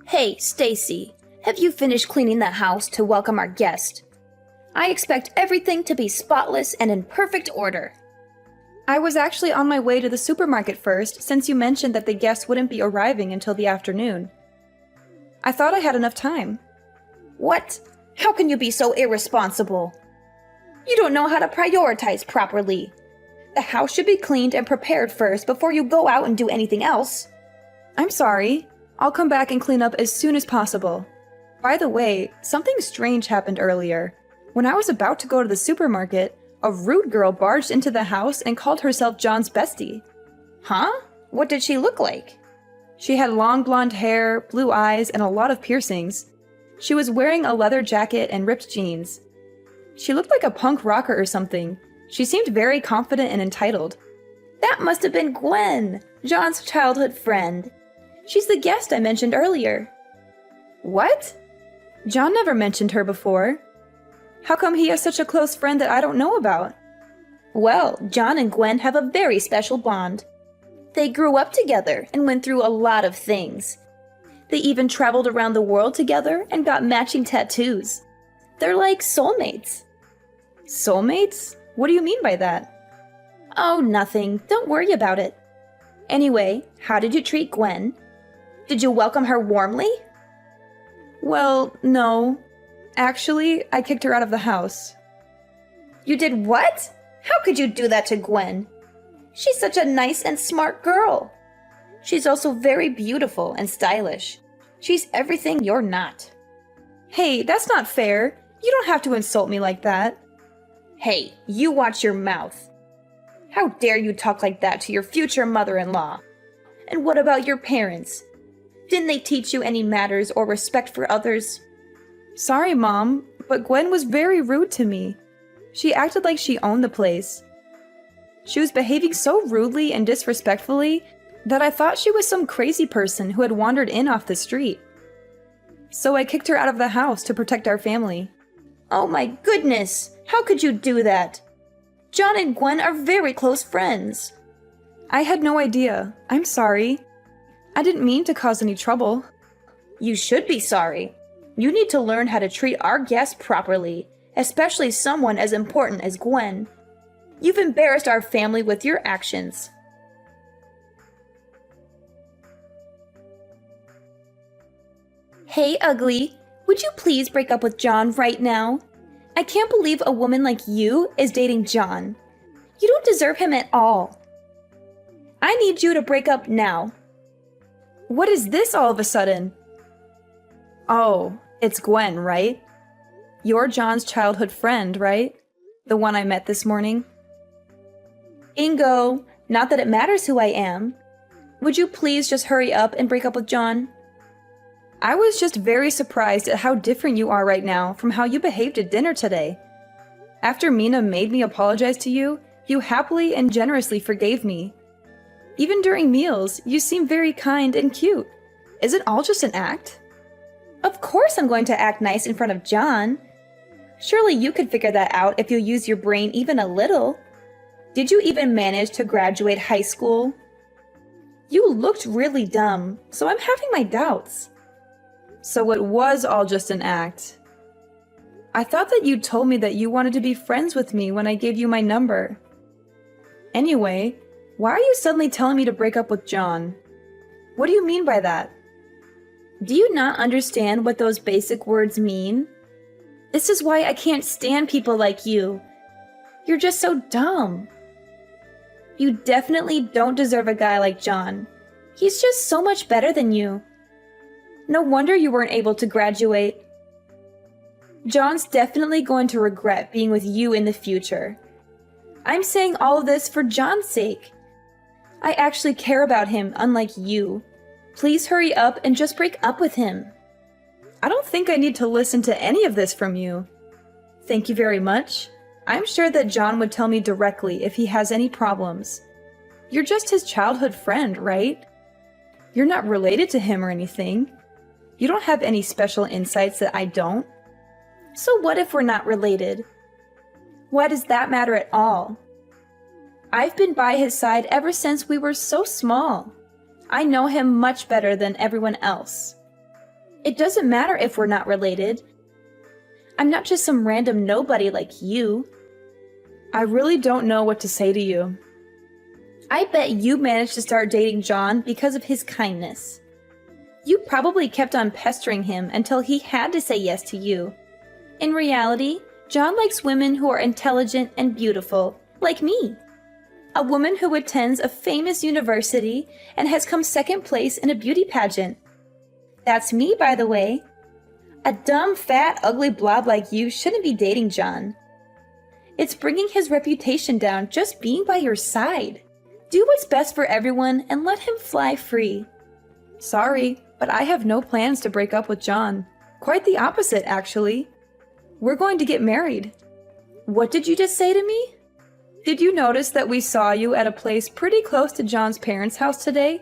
Hey, Stacy, have you finished cleaning the house to welcome our guest? I expect everything to be spotless and in perfect order. I was actually on my way to the supermarket first, since you mentioned that the guests wouldn't be arriving until the afternoon. I thought I had enough time. What? How can you be so irresponsible? You don't know how to prioritize properly. The house should be cleaned and prepared first before you go out and do anything else. I'm sorry. I'll come back and clean up as soon as possible. By the way, something strange happened earlier. When I was about to go to the supermarket, a rude girl barged into the house and called herself John's bestie. Huh? What did she look like? She had long blonde hair, blue eyes, and a lot of piercings. She was wearing a leather jacket and ripped jeans. She looked like a punk rocker or something. She seemed very confident and entitled. That must have been Gwen, John's childhood friend. She's the guest I mentioned earlier. What? John never mentioned her before. How come he has such a close friend that I don't know about? Well, John and Gwen have a very special bond. They grew up together and went through a lot of things. They even traveled around the world together and got matching tattoos. They're like soulmates. Soulmates? What do you mean by that? Oh, nothing. Don't worry about it. Anyway, how did you treat Gwen? Did you welcome her warmly? Well, no. Actually, I kicked her out of the house. You did what? How could you do that to Gwen? She's such a nice and smart girl. She's also very beautiful and stylish. She's everything you're not. Hey, that's not fair. You don't have to insult me like that. Hey, you watch your mouth. How dare you talk like that to your future mother-in-law? And what about your parents? Didn't they teach you any manners or respect for others? Sorry, Mom, but Gwen was very rude to me. She acted like she owned the place. She was behaving so rudely and disrespectfully that I thought she was some crazy person who had wandered in off the street. So I kicked her out of the house to protect our family. Oh my goodness! How could you do that? John and Gwen are very close friends. I had no idea. I'm sorry. I didn't mean to cause any trouble. You should be sorry. You need to learn how to treat our guests properly, especially someone as important as Gwen. You've embarrassed our family with your actions. Hey, ugly. Would you please break up with John right now? I can't believe a woman like you is dating John. You don't deserve him at all. I need you to break up now. What is this all of a sudden? Oh, it's Gwen, right? You're John's childhood friend, right? The one I met this morning? Ingo, not that it matters who I am. Would you please just hurry up and break up with John? I was just very surprised at how different you are right now from how you behaved at dinner today. After Mina made me apologize to you, you happily and generously forgave me. Even during meals, you seem very kind and cute. Is it all just an act? Of course I'm going to act nice in front of John. Surely you could figure that out if you use your brain even a little. Did you even manage to graduate high school? You looked really dumb, so I'm having my doubts. So it was all just an act. I thought that you told me that you wanted to be friends with me when I gave you my number. Anyway, why are you suddenly telling me to break up with John? What do you mean by that? Do you not understand what those basic words mean? This is why I can't stand people like you. You're just so dumb. You definitely don't deserve a guy like John. He's just so much better than you. No wonder you weren't able to graduate. John's definitely going to regret being with you in the future. I'm saying all of this for John's sake. I actually care about him, unlike you. Please hurry up and just break up with him. I don't think I need to listen to any of this from you. Thank you very much. I'm sure that John would tell me directly if he has any problems. You're just his childhood friend, right? You're not related to him or anything. You don't have any special insights that I don't. So what if we're not related? Why does that matter at all? I've been by his side ever since we were so small. I know him much better than everyone else. It doesn't matter if we're not related. I'm not just some random nobody like you. I really don't know what to say to you. I bet you managed to start dating John because of his kindness. You probably kept on pestering him until he had to say yes to you. In reality, John likes women who are intelligent and beautiful, like me. A woman who attends a famous university and has come second place in a beauty pageant. That's me, by the way. A dumb, fat, ugly blob like you shouldn't be dating John. It's bringing his reputation down just being by your side. Do what's best for everyone and let him fly free. Sorry, but I have no plans to break up with John. Quite the opposite, actually. We're going to get married. What did you just say to me? Did you notice that we saw you at a place pretty close to John's parents' house today?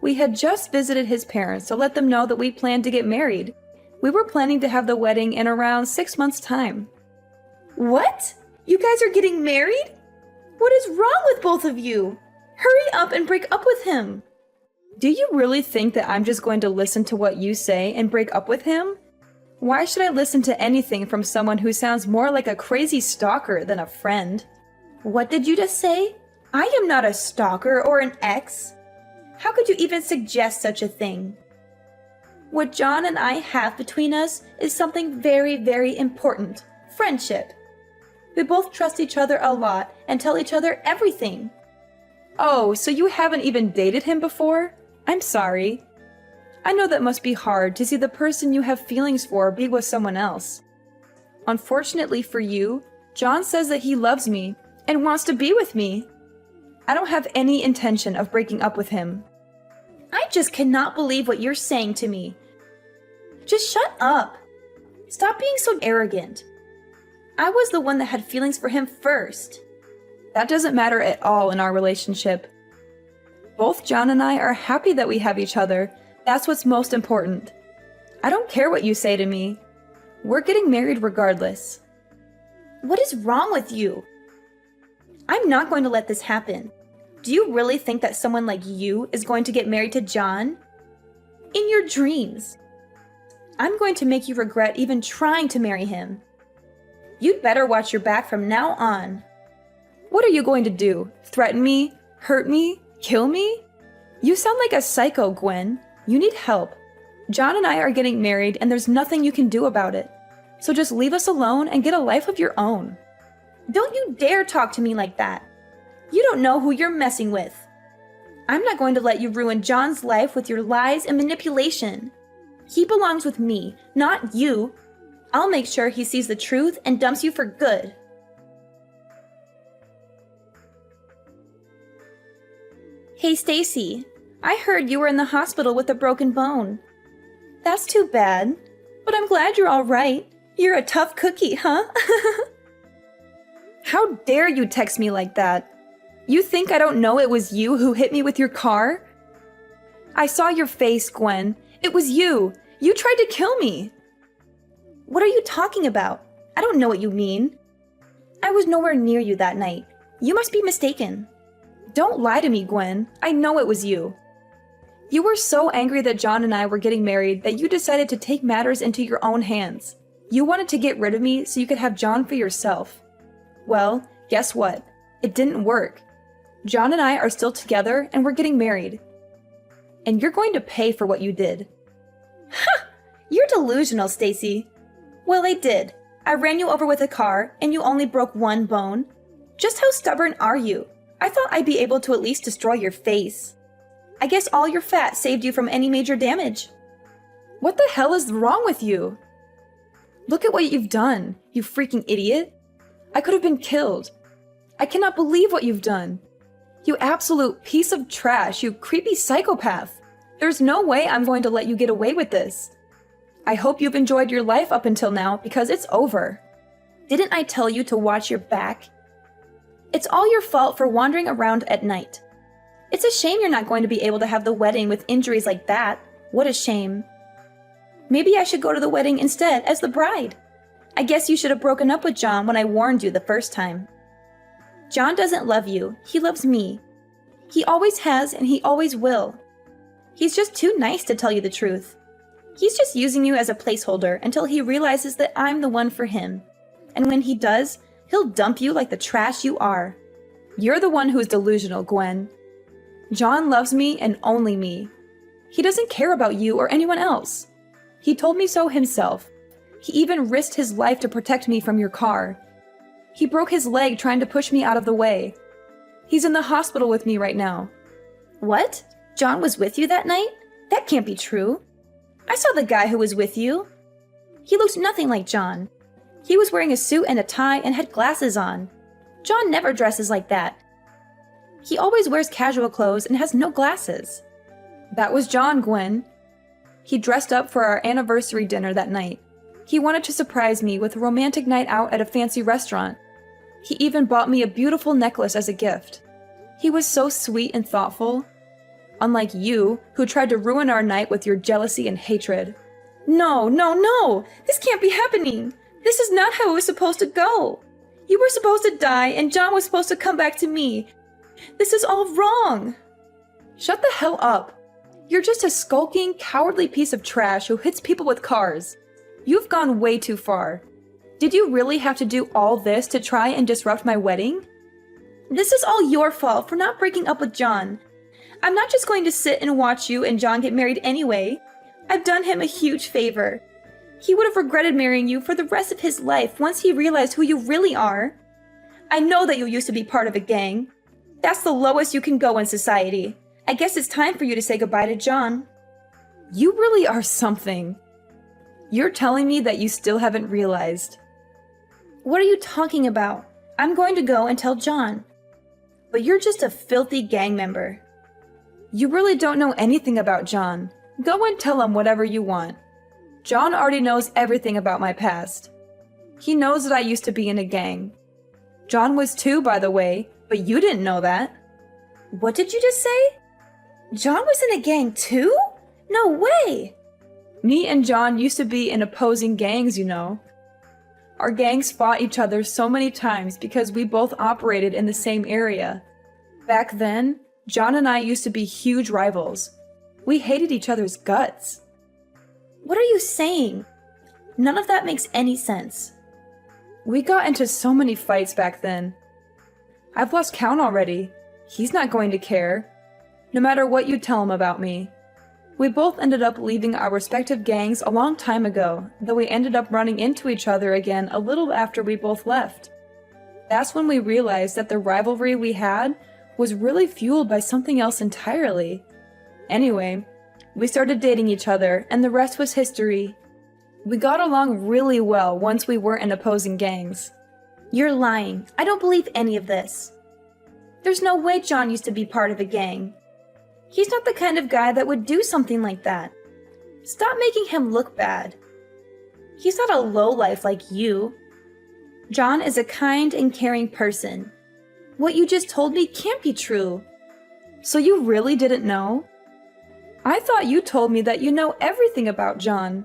We had just visited his parents to let them know that we planned to get married. We were planning to have the wedding in around 6 months' time. What? You guys are getting married? What is wrong with both of you? Hurry up and break up with him. Do you really think that I'm just going to listen to what you say and break up with him? Why should I listen to anything from someone who sounds more like a crazy stalker than a friend? What did you just say? I am not a stalker or an ex. How could you even suggest such a thing? What John and I have between us is something very, very important. Friendship. We both trust each other a lot and tell each other everything. Oh, so you haven't even dated him before? I'm sorry. I know that must be hard to see the person you have feelings for be with someone else. Unfortunately for you, John says that he loves me and wants to be with me. I don't have any intention of breaking up with him. I just cannot believe what you're saying to me. Just shut up. Stop being so arrogant. I was the one that had feelings for him first. That doesn't matter at all in our relationship. Both John and I are happy that we have each other. That's what's most important. I don't care what you say to me. We're getting married regardless. What is wrong with you? I'm not going to let this happen. Do you really think that someone like you is going to get married to John? In your dreams. I'm going to make you regret even trying to marry him. You'd better watch your back from now on. What are you going to do? Threaten me? Hurt me? Kill me? You sound like a psycho, Gwen. You need help. John and I are getting married and there's nothing you can do about it. So just leave us alone and get a life of your own. Don't you dare talk to me like that. You don't know who you're messing with. I'm not going to let you ruin John's life with your lies and manipulation. He belongs with me, not you. I'll make sure he sees the truth and dumps you for good. Hey, Stacy. I heard you were in the hospital with a broken bone. That's too bad. But I'm glad you're all right. You're a tough cookie, huh? How dare you text me like that? You think I don't know it was you who hit me with your car? I saw your face, Gwen. It was you. You tried to kill me. What are you talking about? I don't know what you mean. I was nowhere near you that night. You must be mistaken. Don't lie to me, Gwen. I know it was you. You were so angry that John and I were getting married that you decided to take matters into your own hands. You wanted to get rid of me so you could have John for yourself. Well, guess what? It didn't work. John and I are still together and we're getting married. And you're going to pay for what you did. Ha! You're delusional, Stacy. Well, I did. I ran you over with a car and you only broke one bone. Just how stubborn are you? I thought I'd be able to at least destroy your face. I guess all your fat saved you from any major damage. What the hell is wrong with you? Look at what you've done, you freaking idiot. I could have been killed. I cannot believe what you've done. You absolute piece of trash, you creepy psychopath. There's no way I'm going to let you get away with this. I hope you've enjoyed your life up until now because it's over. Didn't I tell you to watch your back? It's all your fault for wandering around at night. It's a shame you're not going to be able to have the wedding with injuries like that. What a shame. Maybe I should go to the wedding instead as the bride. I guess you should have broken up with John when I warned you the first time. John doesn't love you. He loves me. He always has and he always will. He's just too nice to tell you the truth. He's just using you as a placeholder until he realizes that I'm the one for him. And when he does, he'll dump you like the trash you are. You're the one who's delusional, Gwen. John loves me and only me. He doesn't care about you or anyone else. He told me so himself. He even risked his life to protect me from your car. He broke his leg trying to push me out of the way. He's in the hospital with me right now. What? John was with you that night? That can't be true. I saw the guy who was with you. He looked nothing like John. He was wearing a suit and a tie and had glasses on. John never dresses like that. He always wears casual clothes and has no glasses. That was John, Gwen. He dressed up for our anniversary dinner that night. He wanted to surprise me with a romantic night out at a fancy restaurant. He even bought me a beautiful necklace as a gift. He was so sweet and thoughtful. Unlike you, who tried to ruin our night with your jealousy and hatred. No, no, no! This can't be happening! This is not how it was supposed to go! You were supposed to die, and John was supposed to come back to me. This is all wrong! Shut the hell up! You're just a skulking, cowardly piece of trash who hits people with cars. You've gone way too far. Did you really have to do all this to try and disrupt my wedding? This is all your fault for not breaking up with John. I'm not just going to sit and watch you and John get married anyway. I've done him a huge favor. He would have regretted marrying you for the rest of his life once he realized who you really are. I know that you used to be part of a gang. That's the lowest you can go in society. I guess it's time for you to say goodbye to John. You really are something. You're telling me that you still haven't realized. What are you talking about? I'm going to go and tell John. But you're just a filthy gang member. You really don't know anything about John. Go and tell him whatever you want. John already knows everything about my past. He knows that I used to be in a gang. John was too, by the way, but you didn't know that. What did you just say? John was in a gang too? No way! Me and John used to be in opposing gangs, you know. Our gangs fought each other so many times because we both operated in the same area. Back then, John and I used to be huge rivals. We hated each other's guts. What are you saying? None of that makes any sense. We got into so many fights back then. I've lost count already. He's not going to care, no matter what you tell him about me. We both ended up leaving our respective gangs a long time ago, though we ended up running into each other again a little after we both left. That's when we realized that the rivalry we had was really fueled by something else entirely. Anyway, we started dating each other, and the rest was history. We got along really well once we weren't in opposing gangs. You're lying. I don't believe any of this. There's no way John used to be part of a gang. He's not the kind of guy that would do something like that. Stop making him look bad. He's not a lowlife like you. John is a kind and caring person. What you just told me can't be true. So you really didn't know? I thought you told me that you know everything about John.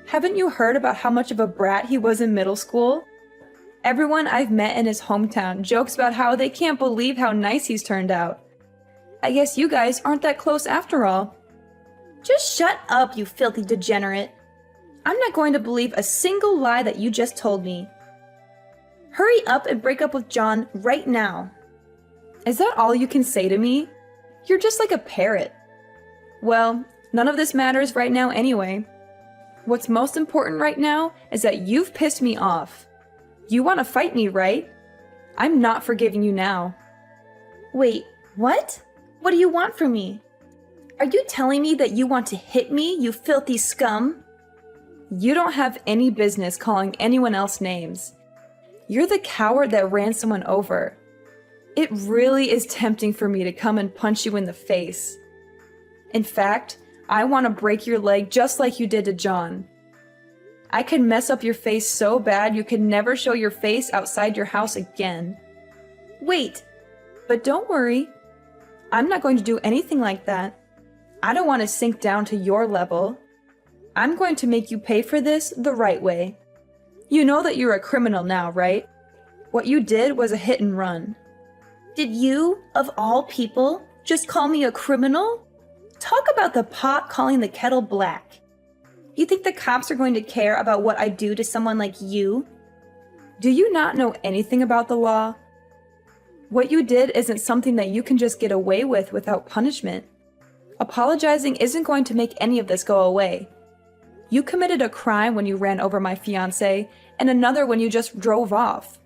Haven't you heard about how much of a brat he was in middle school? Everyone I've met in his hometown jokes about how they can't believe how nice he's turned out. I guess you guys aren't that close after all. Just shut up, you filthy degenerate. I'm not going to believe a single lie that you just told me. Hurry up and break up with John right now. Is that all you can say to me? You're just like a parrot. Well, none of this matters right now anyway. What's most important right now is that you've pissed me off. You want to fight me, right? I'm not forgiving you now. Wait, what? What do you want from me? Are you telling me that you want to hit me, you filthy scum? You don't have any business calling anyone else names. You're the coward that ran someone over. It really is tempting for me to come and punch you in the face. In fact, I want to break your leg just like you did to John. I could mess up your face so bad you could never show your face outside your house again. Wait, but don't worry. I'm not going to do anything like that. I don't want to sink down to your level. I'm going to make you pay for this the right way. You know that you're a criminal now, right? What you did was a hit and run. Did you, of all people, just call me a criminal? Talk about the pot calling the kettle black. You think the cops are going to care about what I do to someone like you? Do you not know anything about the law? What you did isn't something that you can just get away with without punishment. Apologizing isn't going to make any of this go away. You committed a crime when you ran over my fiancé, and another when you just drove off.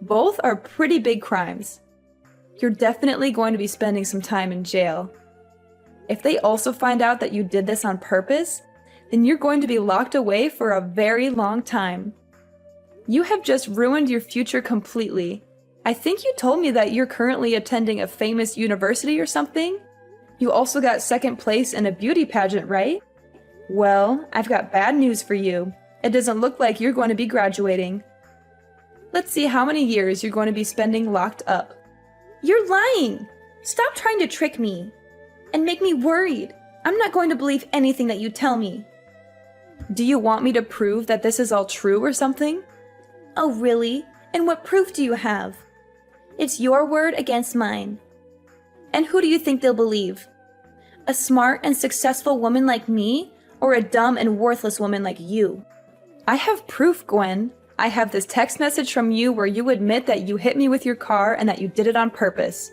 Both are pretty big crimes. You're definitely going to be spending some time in jail. If they also find out that you did this on purpose, then you're going to be locked away for a very long time. You have just ruined your future completely. I think you told me that you're currently attending a famous university or something? You also got second place in a beauty pageant, right? Well, I've got bad news for you. It doesn't look like you're going to be graduating. Let's see how many years you're going to be spending locked up. You're lying! Stop trying to trick me and make me worried. I'm not going to believe anything that you tell me. Do you want me to prove that this is all true or something? Oh, really? And what proof do you have? It's your word against mine. And who do you think they'll believe? A smart and successful woman like me, or a dumb and worthless woman like you? I have proof, Gwen. I have this text message from you where you admit that you hit me with your car and that you did it on purpose.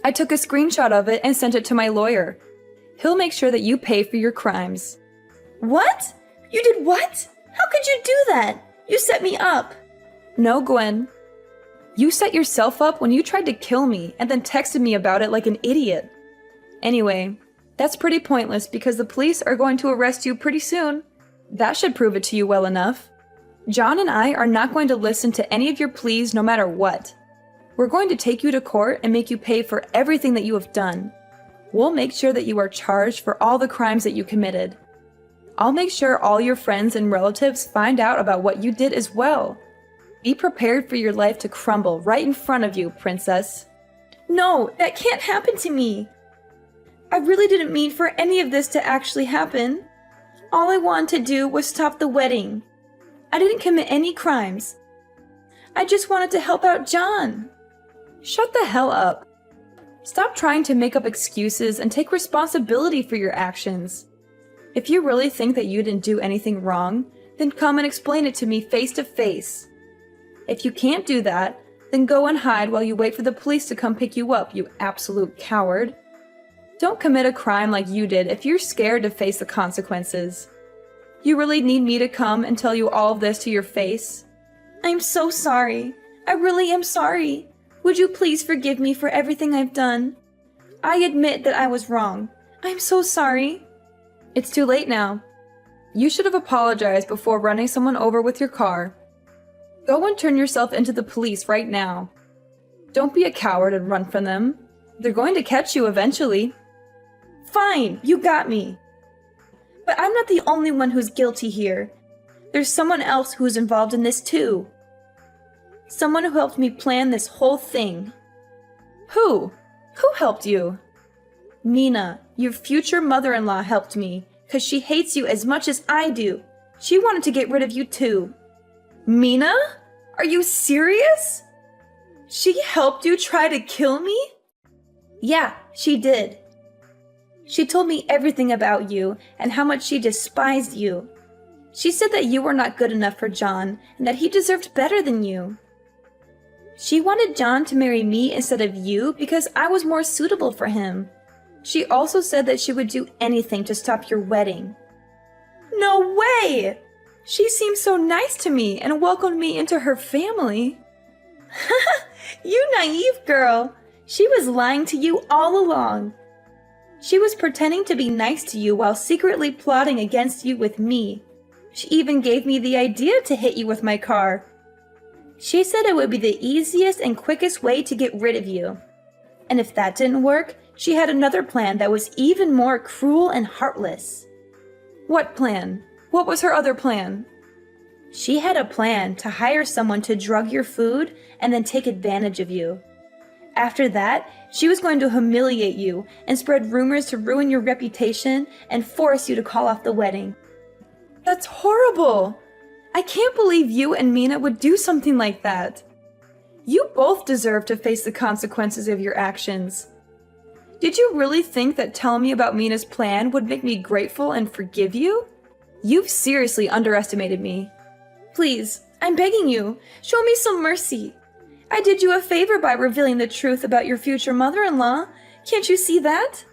I took a screenshot of it and sent it to my lawyer. He'll make sure that you pay for your crimes. What? You did what? How could you do that? You set me up. No, Gwen. You set yourself up when you tried to kill me and then texted me about it like an idiot. Anyway, that's pretty pointless because the police are going to arrest you pretty soon. That should prove it to you well enough. John and I are not going to listen to any of your pleas no matter what. We're going to take you to court and make you pay for everything that you have done. We'll make sure that you are charged for all the crimes that you committed. I'll make sure all your friends and relatives find out about what you did as well. Be prepared for your life to crumble right in front of you, princess. No, that can't happen to me. I really didn't mean for any of this to actually happen. All I wanted to do was stop the wedding. I didn't commit any crimes. I just wanted to help out John. Shut the hell up. Stop trying to make up excuses and take responsibility for your actions. If you really think that you didn't do anything wrong, then come and explain it to me face to face. If you can't do that, then go and hide while you wait for the police to come pick you up, you absolute coward. Don't commit a crime like you did if you're scared to face the consequences. You really need me to come and tell you all of this to your face? I'm so sorry. I really am sorry. Would you please forgive me for everything I've done? I admit that I was wrong. I'm so sorry. It's too late now. You should have apologized before running someone over with your car. Go and turn yourself into the police right now. Don't be a coward and run from them. They're going to catch you eventually. Fine, you got me. But I'm not the only one who's guilty here. There's someone else who's involved in this too. Someone who helped me plan this whole thing. Who? Who helped you? Mina, your future mother-in-law helped me, because she hates you as much as I do. She wanted to get rid of you too. Mina? Are you serious? She helped you try to kill me? Yeah, she did. She told me everything about you and how much she despised you. She said that you were not good enough for John and that he deserved better than you. She wanted John to marry me instead of you because I was more suitable for him. She also said that she would do anything to stop your wedding. No way! She seemed so nice to me and welcomed me into her family. You naive girl! She was lying to you all along. She was pretending to be nice to you while secretly plotting against you with me. She even gave me the idea to hit you with my car. She said it would be the easiest and quickest way to get rid of you. And if that didn't work, she had another plan that was even more cruel and heartless. What plan? What was her other plan? She had a plan to hire someone to drug your food and then take advantage of you. After that, she was going to humiliate you and spread rumors to ruin your reputation and force you to call off the wedding. That's horrible! I can't believe you and Mina would do something like that. You both deserve to face the consequences of your actions. Did you really think that telling me about Mina's plan would make me grateful and forgive you? You've seriously underestimated me. Please, I'm begging you, show me some mercy. I did you a favor by revealing the truth about your future mother-in-law. Can't you see that?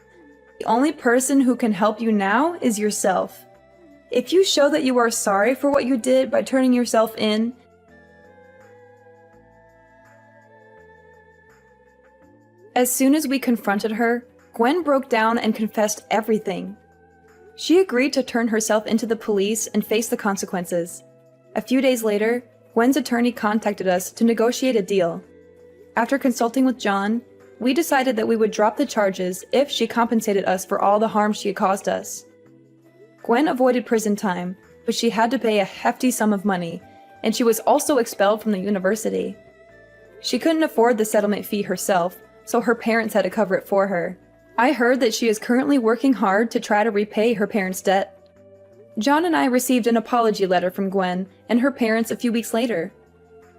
The only person who can help you now is yourself. If you show that you are sorry for what you did by turning yourself in, as soon as we confronted her, Gwen broke down and confessed everything. She agreed to turn herself into the police and face the consequences. A few days later, Gwen's attorney contacted us to negotiate a deal. After consulting with John, we decided that we would drop the charges if she compensated us for all the harm she had caused us. Gwen avoided prison time, but she had to pay a hefty sum of money, and she was also expelled from the university. She couldn't afford the settlement fee herself, so her parents had to cover it for her. I heard that she is currently working hard to try to repay her parents' debt. John and I received an apology letter from Gwen and her parents a few weeks later.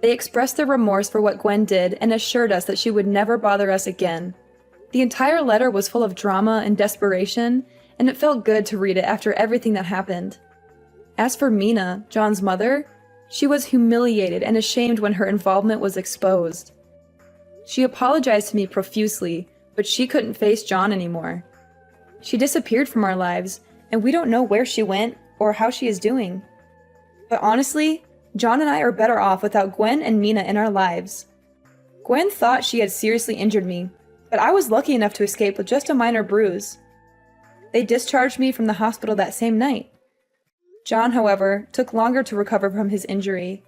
They expressed their remorse for what Gwen did and assured us that she would never bother us again. The entire letter was full of drama and desperation, and it felt good to read it after everything that happened. As for Mina, John's mother, she was humiliated and ashamed when her involvement was exposed. She apologized to me profusely, but she couldn't face John anymore. She disappeared from our lives, and we don't know where she went or how she is doing. But honestly, John and I are better off without Gwen and Mina in our lives. Gwen thought she had seriously injured me, but I was lucky enough to escape with just a minor bruise. They discharged me from the hospital that same night. John, however, took longer to recover from his injury.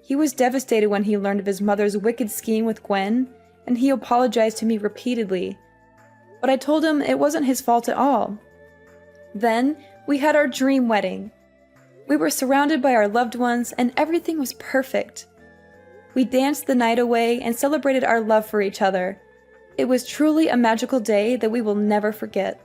He was devastated when he learned of his mother's wicked scheme with Gwen, and he apologized to me repeatedly. But I told him it wasn't his fault at all. Then, we had our dream wedding. We were surrounded by our loved ones, and everything was perfect. We danced the night away and celebrated our love for each other. It was truly a magical day that we will never forget.